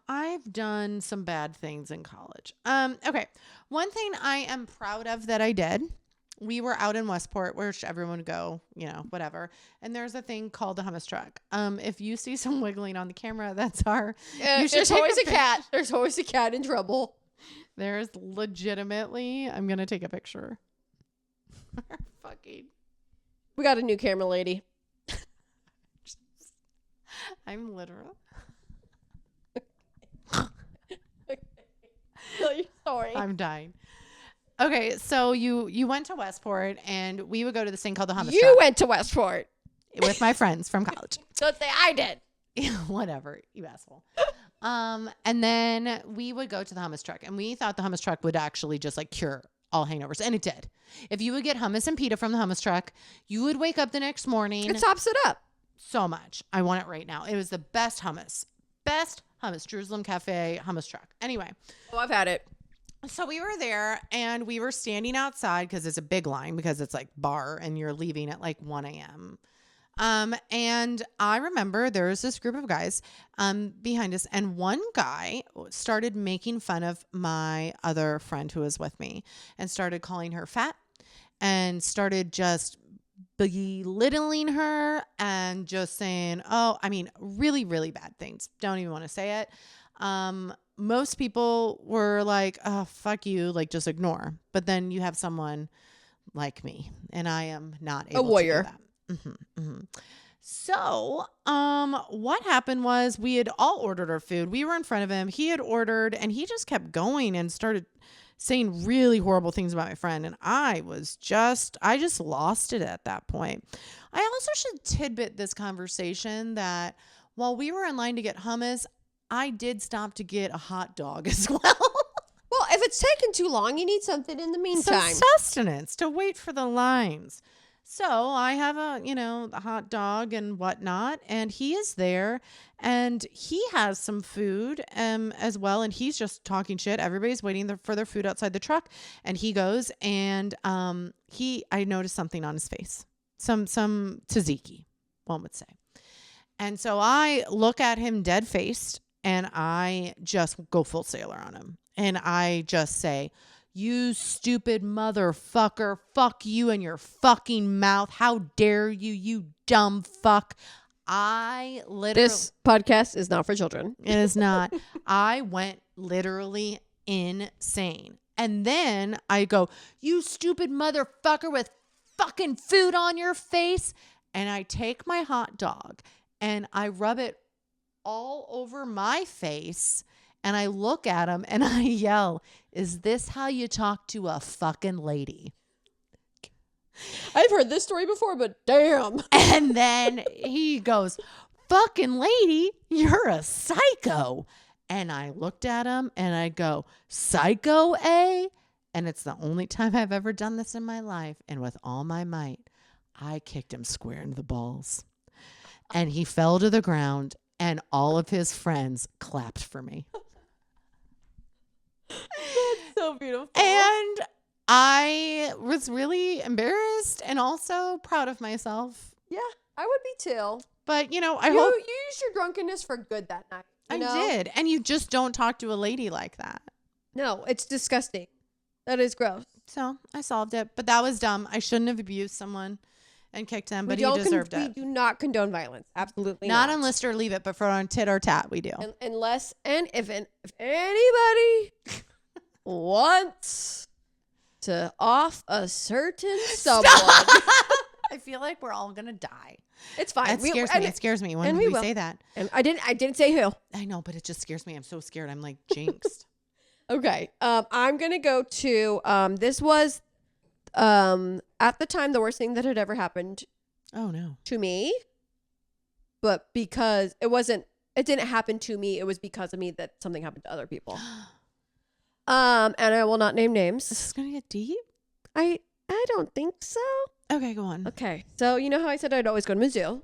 I've done some bad things in college. Okay. One thing I am proud of that I did. We were out in Westport, where everyone would go, whatever. And there's a thing called a hummus truck. If you see some wiggling on the camera, that's our. There's always a cat. There's always a cat in trouble. There's legitimately. I'm gonna take a picture. Fucking. We got a new camera lady. I'm literal. Tell your story. I'm dying. Okay, so you went to Westport, and we would go to this thing called the hummus truck. You went to Westport with my friends from college. Don't say I did. Whatever, you asshole. And then we would go to the hummus truck, and we thought the hummus truck would actually just like cure all hangovers, and it did. If you would get hummus and pita from the hummus truck, you would wake up the next morning. It tops it up so much. I want it right now. It was the best hummus. Jerusalem Cafe hummus truck. Anyway. Oh, I've had it. So we were there, and we were standing outside because it's a big line, because it's like bar and you're leaving at like 1 a.m. And I remember there was this group of guys behind us, and one guy started making fun of my other friend who was with me, and started calling her fat, and started just belittling her, and just saying, really, really bad things. Don't even want to say it. Most people were like, oh, fuck you, like just ignore. But then you have someone like me, and I am not able a warrior. to do that. So, what happened was we had all ordered our food. We were in front of him. He had ordered, and he just kept going and started saying really horrible things about my friend. And I just lost it at that point. I also should tidbit this conversation that while we were in line to get hummus, I did stop to get a hot dog as well. Well, if it's taken too long, you need something in the meantime. Some sustenance to wait for the lines. So I have a hot dog and whatnot, and he is there, and he has some food as well, and he's just talking shit. Everybody's waiting for their food outside the truck, and he goes, and I noticed something on his face, some tzatziki, one would say. And so I look at him dead faced, and I just go full sailor on him, and I just say, "You stupid motherfucker. Fuck you and your fucking mouth. How dare you, you dumb fuck." I literally... This podcast is not for children. It is not. I went literally insane. And then I go, "You stupid motherfucker with fucking food on your face." And I take my hot dog and I rub it all over my face. And I look at him and I yell, "Is this how you talk to a fucking lady?" I've heard this story before, but damn. And then he goes, "Fucking lady, you're a psycho." And I looked at him and I go, "Psycho, eh?" And it's the only time I've ever done this in my life. And with all my might, I kicked him square in the balls. And he fell to the ground, and all of his friends clapped for me. That's so beautiful. And I was really embarrassed and also proud of myself. Yeah, I would be too. But, I hope... You used your drunkenness for good that night. I did. And you just don't talk to a lady like that. No, it's disgusting. That is gross. So I solved it. But that was dumb. I shouldn't have abused someone and kicked him, but he deserved it. We do not condone violence. Absolutely not. Not on list or leave it, but for on tit or tat, we do. If anybody wants to off a certain someone. I feel like we're all gonna die. It's fine. It scares me when we say that. And I didn't say who. I know, but it just scares me. I'm so scared. I'm like jinxed. Okay. I'm gonna go to this was at the time the worst thing that had ever happened. Oh no. To me. But because it didn't happen to me, it was because of me that something happened to other people. And I will not name names. This is gonna get deep? I don't think so. Okay, go on. Okay. So you know how I said I'd always go to Mizzou?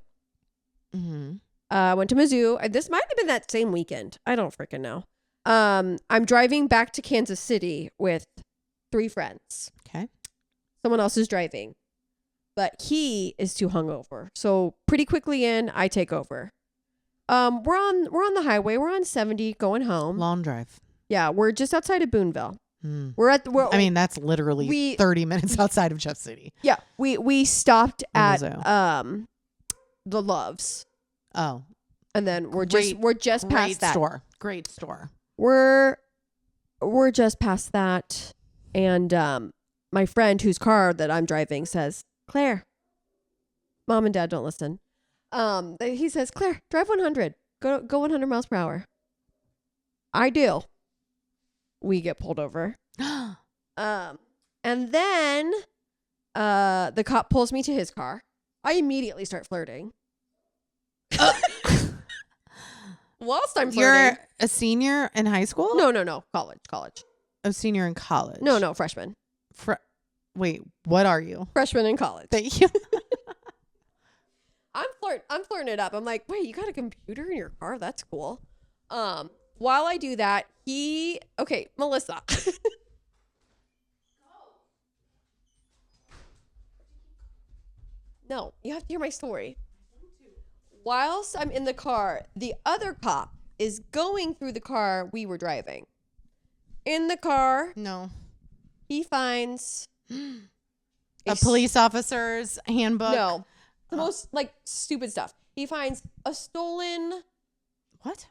Mm-hmm. Went to Mizzou. This might have been that same weekend. I don't freaking know. I'm driving back to Kansas City with 3 friends. Okay. Someone else is driving, but he is too hungover. So pretty quickly I take over. We're on the highway. We're on 70 going home. Long drive. Yeah, we're just outside of Boonville. That's literally 30 minutes outside of Jeff City. Yeah, we stopped at the Loves. Oh, and then we're just past that store. Great store. We're just past that, and my friend whose car that I'm driving says, "Claire, Mom and Dad don't listen." He says, "Claire, drive 100. Go 100 miles per hour." I do. We get pulled over. And then the cop pulls me to his car. I immediately start flirting. Whilst I'm flirting. You're a senior in high school? No. College. A senior in college? No, freshman. Wait, what are you? Freshman in college. Thank you. I'm flirting it up. I'm like, wait, you got a computer in your car? That's cool. While I do that, Melissa. No, you have to hear my story. Whilst I'm in the car, the other cop is going through the car we were driving. In the car, no, he finds a police officer's handbook. No, the most stupid stuff. He finds a stolen what?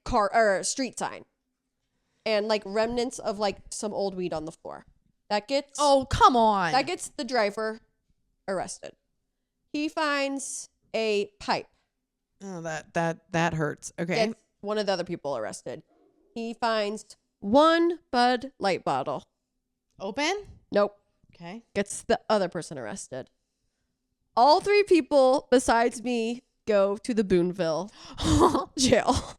Car or street sign, and remnants of some old weed on the floor. Oh, come on. That gets the driver arrested. He finds a pipe. Oh, that hurts. Okay. Gets one of the other people arrested. He finds one Bud Light bottle. Open? Nope. Okay. Gets the other person arrested. All 3 people besides me go to the Boonville jail.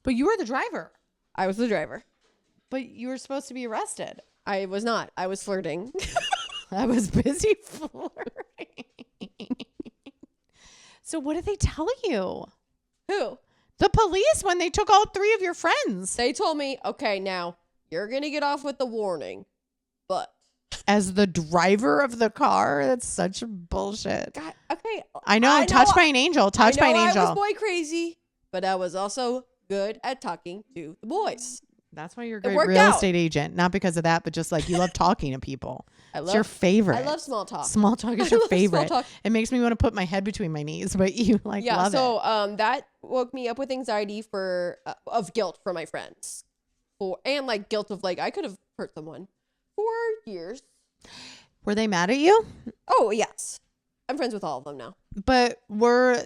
But you were the driver. I was the driver. But you were supposed to be arrested. I was not. I was flirting. I was busy flirting. So what did they tell you? Who? The police, when they took all 3 of your friends. They told me, okay, now you're going to get off with the warning, but. As the driver of the car? That's such bullshit. God, okay. I know. Touched by an angel. Touched by an angel. I was boy crazy, but I was also good at talking to the boys. That's why you're a great real estate agent. Not because of that, but just you love talking to people. It's your favorite. I love small talk. Small talk is your favorite. It makes me want to put my head between my knees, but you love it. So that woke me up with anxiety of guilt for my friends. And guilt of I could have hurt someone for years. Were they mad at you? Oh, yes. I'm friends with all of them now. But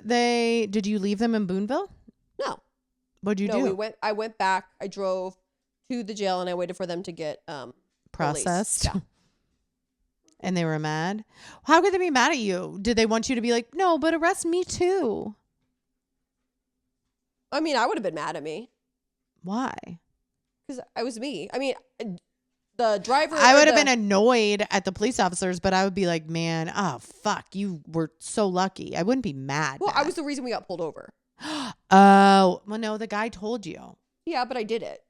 did you leave them in Boonville? No. What'd you do? I went back. I drove to the jail and I waited for them to get processed. Yeah. And they were mad? How could they be mad at you? Did they want you to be like, no, but arrest me too? I mean, I would have been mad at me. Why? Because I was me. I mean, the driver. I would have been annoyed at the police officers, but I would be like, man, oh, fuck, you were so lucky. I wouldn't be mad. Well, I was the reason we got pulled over. Oh, well, no, the guy told you. Yeah, but I did it.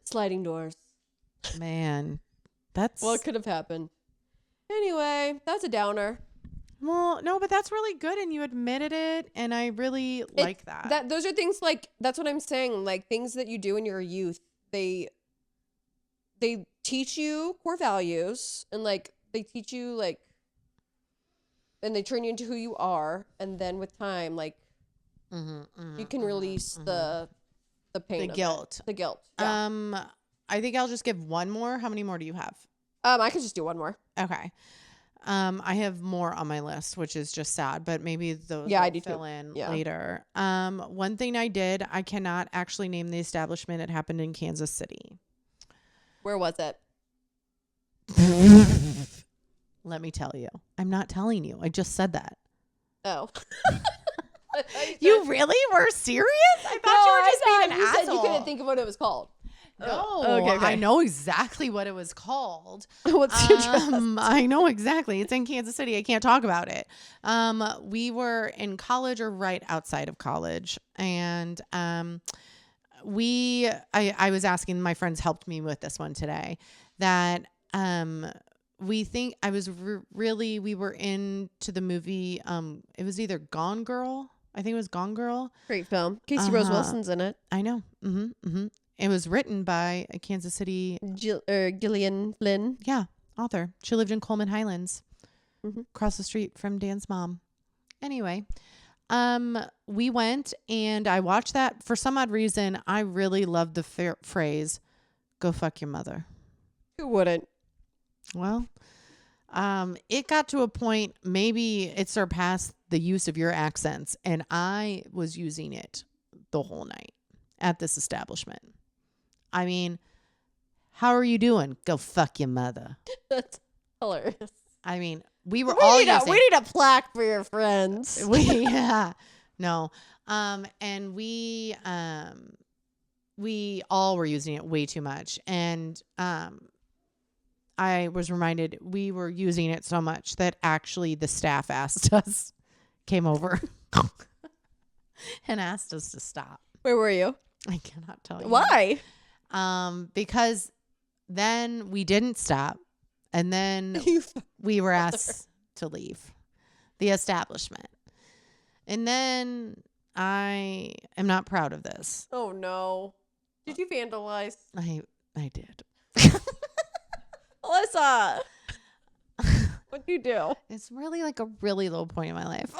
Sliding doors. Man, that's what could have happened. Anyway, that's a downer. Well, no, but that's really good, and you admitted it, and I really like that. Those are things that's what I'm saying. Things that you do in your youth, they teach you core values, and they teach you and they turn you into who you are, and then with time, you can release the pain, the guilt. Yeah. I think I'll just give one more. How many more do you have? I could just do one more. Okay. I have more on my list, which is just sad, but maybe those will fill in later. One thing I did, I cannot actually name the establishment. It happened in Kansas City. Where was it? Let me tell you. I'm not telling you. I just said that. Oh. You really were serious? I thought you were just being an asshole. You said you couldn't think of what it was called. No, Okay. I know exactly what it was called. What's your dress? I know exactly. It's in Kansas City. I can't talk about it. We were in college or right outside of college, and I was asking, my friends helped me with this one today, that we think I was we were into the movie. It was either Gone Girl. I think it was Gone Girl. Great film. Casey Rose Wilson's in it. I know. It was written by a Kansas City Gillian Flynn. Yeah, author. She lived in Coleman Highlands, Mm-hmm. across the street from Dan's mom. Anyway, we went and I watched that. For some odd reason, I really loved the phrase, "Go fuck your mother." Who wouldn't? Well, it got to a point, maybe it surpassed the use of your accents, and I was using it the whole night at this establishment. I mean, how are you doing? Go fuck your mother. That's hilarious. I mean, we were all using. We need a plaque for your friends. No. And we all were using it way too much. And I was reminded we were using it so much that actually the staff came over and asked us to stop. Where were you? I cannot tell you. Why? Because then we didn't stop, and then we were asked to leave the establishment. And then I am not proud of this. Oh no! Did you vandalize? I did. Alyssa, what'd you do? It's really like a really low point in my life.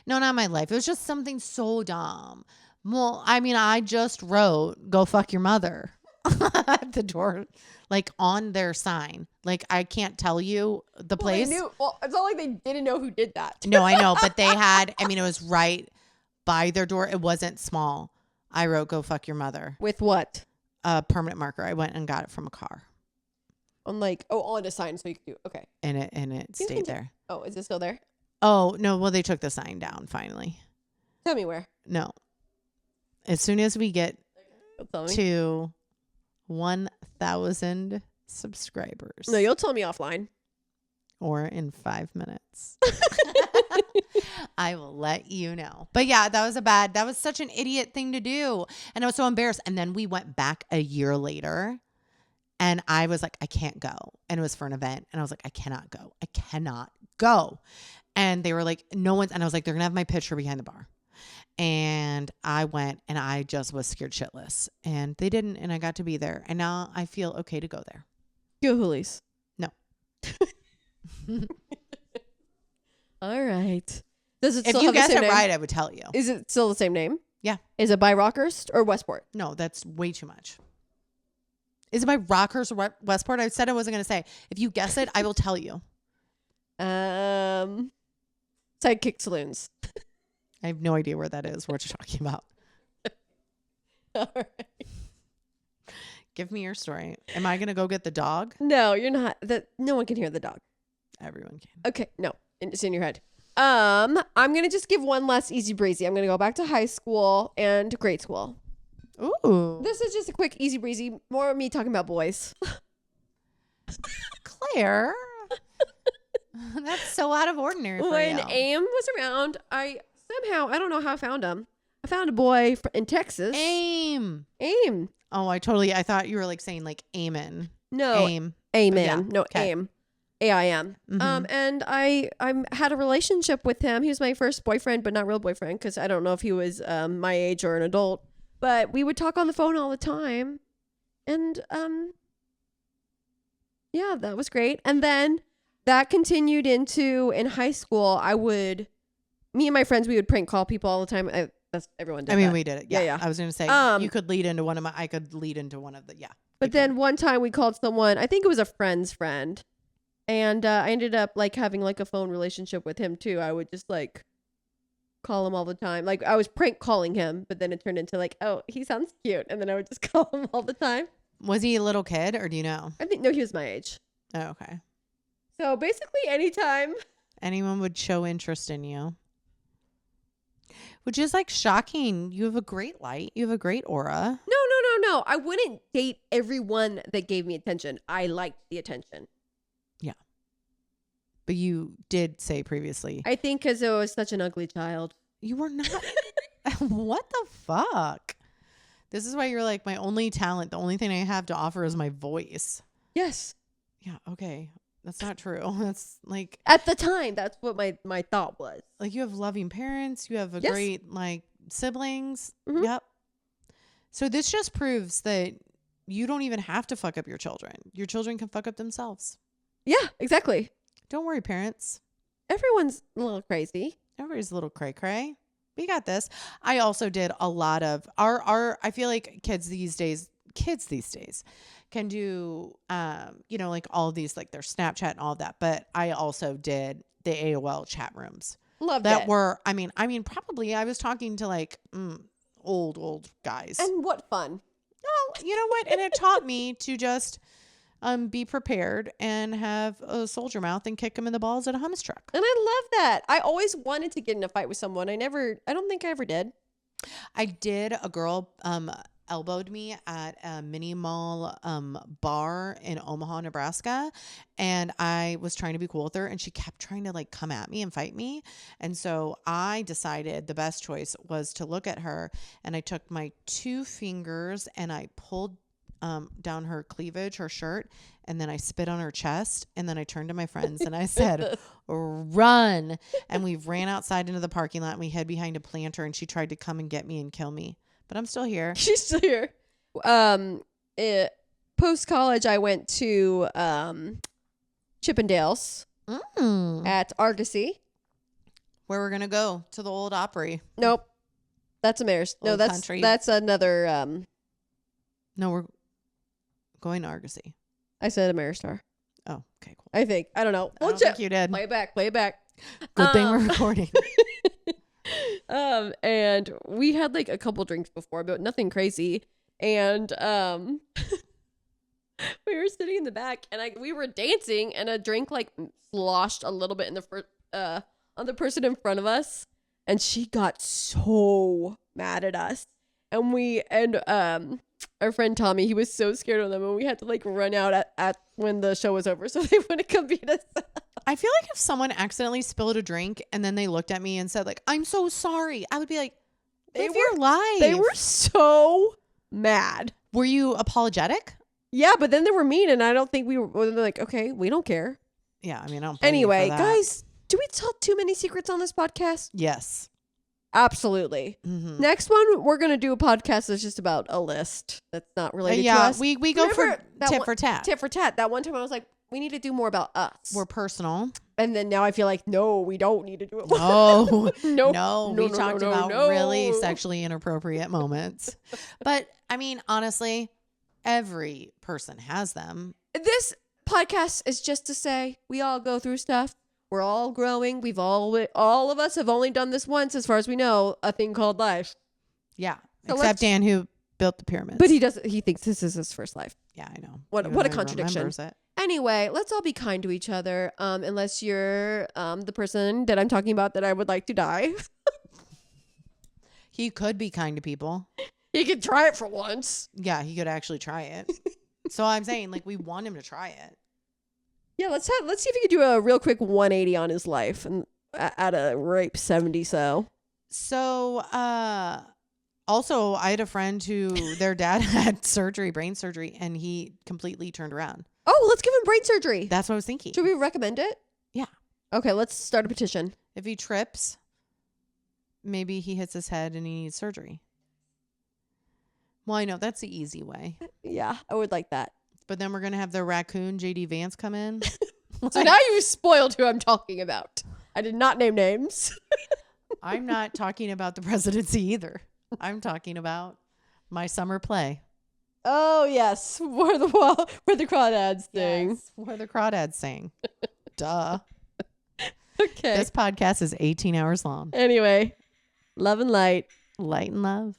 No, not my life. It was just something so dumb. Well, I mean, I just wrote, "Go fuck your mother" at the door, like on their sign. Like, I can't tell you the place. They knew. Well, it's not like they didn't know who did that. No, I know, but they had, I mean, it was right by their door. It wasn't small. I wrote, "Go fuck your mother." With what? A permanent marker. I went and got it from a car. On a sign so you could do. Okay. And it stayed there. Oh, is it still there? Oh, no. Well, they took the sign down finally. Tell me where. No. As soon as we get Tell me. to 1,000 subscribers. No, you'll tell me offline. Or in 5 minutes. I will let you know. But yeah, that was such an idiot thing to do. And I was so embarrassed. And then we went back a year later. And I was like, I can't go. And it was for an event. And I was like, I cannot go. I cannot go. And they were like, no one's. And I was like, they're going to have my picture behind the bar. And I went and I just was scared shitless. And they didn't. And I got to be there. And now I feel okay to go there. Go Hoolies. No. All right. Does it If still you have the guess same it name? right, I would tell you. Is it still the same name? Yeah. Is it by Rockhurst or Westport? No, that's way too much. Is it by Rockhurst or Westport? I said I wasn't going to say. If you guess it, I will tell you. Sidekick Saloons. I have no idea where that is. What you're talking about. All right. Give me your story. Am I going to go get the dog? No, you're not. No one can hear the dog. Everyone can. Okay, no, it's in your head. I'm gonna just give one less easy breezy. I'm gonna go back to high school and grade school. Ooh. This is just a quick easy breezy. More of me talking about boys. Claire. That's so out of ordinary for When you. AIM was around, I don't know how I found him. I found a boy in Texas. AIM. Oh, I thought you were like saying like Amen. No. AIM. Amen. Yeah. No, Okay. AIM. AIM. Mhm. And I had a relationship with him. He was my first boyfriend, but not real boyfriend, because I don't know if he was my age or an adult. But we would talk on the phone all the time. And yeah, that was great. And then that continued into in high school. Me and my friends, we would prank call people all the time. That's everyone did. We did it. Yeah. I was going to say you could lead into one of my. I could lead into one of the. Yeah. But then one time we called someone. I think it was a friend's friend, and I ended up like having like a phone relationship with him too. I would just like call him all the time. Like I was prank calling him, but then it turned into like, oh, he sounds cute, and then I would just call him all the time. Was he a little kid, or do you know? I think no, he was my age. Oh, okay. So basically, anytime anyone would show interest in you. Which is like shocking. You have a great light. You have a great aura. No. No. I wouldn't date everyone that gave me attention. I liked the attention. Yeah. But you did say previously. I think because I was such an ugly child. You were not. What the fuck? This is why you're like, my only talent, the only thing I have to offer is my voice. Yes. Yeah. Okay. That's not true. That's like. At the time, that's what my thought was. Like, you have loving parents. You have a Yes. great, like, siblings. Mhm. Yep. So this just proves that you don't even have to fuck up your children. Your children can fuck up themselves. Yeah, exactly. Don't worry, parents. Everyone's a little crazy. Everybody's a little cray cray. We got this. I also did a lot of I feel like kids these days can do, like all of these, like their Snapchat and all of that. But I also did the AOL chat rooms. Loved that it. were, I mean, probably I was talking to like old guys. And what fun. Oh, you know what? And it taught me to just be prepared and have a soldier mouth and kick them in the balls at a hummus truck. And I love that. I always wanted to get in a fight with someone. I don't think I ever did. I did. A girl elbowed me at a mini mall bar in Omaha, Nebraska, and I was trying to be cool with her, and she kept trying to like come at me and fight me. And so I decided the best choice was to look at her, and I took my 2 fingers and I pulled down her cleavage, her shirt, and then I spit on her chest, and then I turned to my friends and I said, run. And we ran outside into the parking lot, and we hid behind a planter, and she tried to come and get me and kill me. But I'm still here. She's still here. Post college, I went to Chippendales at Argosy. Where we're gonna go to the old Opry? Nope, that's Ameris. No, Old that's country. that's another. No, we're going to Argosy. I said Ameristar. Oh, okay, cool. I think. I don't know. I don't think you did. Play it back. Play it back. Good thing we're recording. And we had like a couple drinks before, but nothing crazy. And we were sitting in the back, and we were dancing, and a drink like sloshed a little bit in the on the person in front of us, and she got so mad at us. And our friend Tommy, he was so scared of them, and we had to like run out at when the show was over so they wouldn't come beat us. I feel like if someone accidentally spilled a drink and then they looked at me and said like, "I'm so sorry," I would be like, "Live your life." They were so mad. Were you apologetic? Yeah, but then they were mean, and I don't think we were like, okay, we don't care. Yeah, I mean, I don't blame you Anyway, for that. guys, do we tell too many secrets on this podcast? Yes. Absolutely. Mm-hmm. Next one, we're going to do a podcast that's just about a list that's not related to us. we go for tit for tat. Tit for tat. That one time I was like, we need to do more about us. We're personal. And then now I feel like, no, we don't need to do it. No. Nope. No, we talked about really sexually inappropriate moments. But I mean, honestly, every person has them. This podcast is just to say we all go through stuff. We're all growing. All of us have only done this once, as far as we know, a thing called life. Yeah. So except Dan, who built the pyramids. But he thinks this is his first life. Yeah, I know. What a contradiction. Remembers it. Anyway, let's all be kind to each other. Unless you're the person that I'm talking about that I would like to die. He could be kind to people. He could try it for once. Yeah, he could actually try it. So I'm saying, like, we want him to try it. Yeah, let's see if he could do a real quick 180 on his life and at a rape 70. So also, I had a friend who their dad had brain surgery, and he completely turned around. Oh, let's give him brain surgery. That's what I was thinking. Should we recommend it? Yeah. Okay, let's start a petition. If he trips, maybe he hits his head and he needs surgery. Well, I know that's the easy way. Yeah, I would like that. But then we're going to have the raccoon JD Vance come in. So now you spoiled who I'm talking about. I did not name names. I'm not talking about the presidency either. I'm talking about my summer play. Oh, yes. Where the crawdads sing. Yes, where the crawdads sing. Duh. Okay. This podcast is 18 hours long. Anyway, love and light. Light and love.